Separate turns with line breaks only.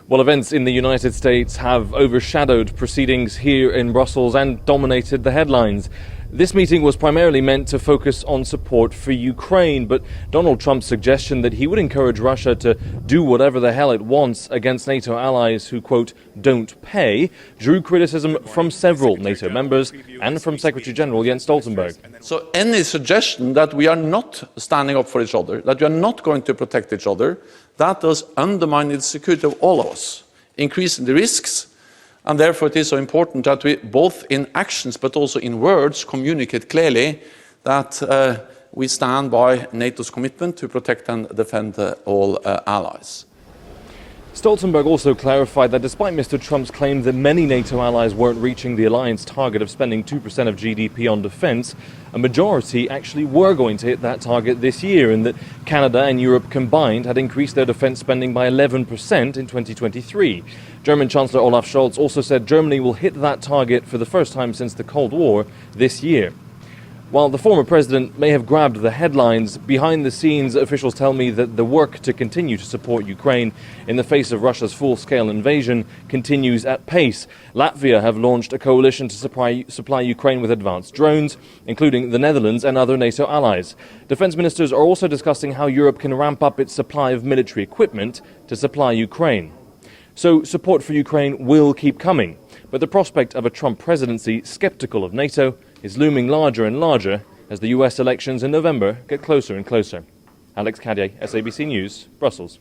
Well, events in the United States have overshadowed proceedings here in Brussels and dominated the headlines. This meeting was primarily meant to focus on support for Ukraine, but Donald Trump's suggestion that he would encourage Russia to do whatever the hell it wants against NATO allies who, quote, don't pay, drew criticism from several NATO members and from Secretary General Jens Stoltenberg.
So any suggestion that we are not standing up for each other, that we are not going to protect each other, that does undermine the security of all of us, increasing the risks, and therefore it is so important that we, both in actions but also in words, communicate clearly that we stand by NATO's commitment to protect and defend all allies.
Stoltenberg also clarified that despite Mr. Trump's claim that many NATO allies weren't reaching the alliance target of spending 2% of GDP on defence, a majority actually were going to hit that target this year, and that Canada and Europe combined had increased their defence spending by 11% in 2023. German Chancellor Olaf Scholz also said Germany will hit that target for the first time since the Cold War this year. While the former president may have grabbed the headlines, behind the scenes officials tell me that the work to continue to support Ukraine in the face of Russia's full-scale invasion continues at pace. Latvia have launched a coalition to supply Ukraine with advanced drones, including the Netherlands and other NATO allies. Defence ministers are also discussing how Europe can ramp up its supply of military equipment to supply Ukraine. So support for Ukraine will keep coming, but the prospect of a Trump presidency sceptical of NATO is looming larger and larger as the US elections in November get closer and closer. Alex Cadier, SABC News, Brussels.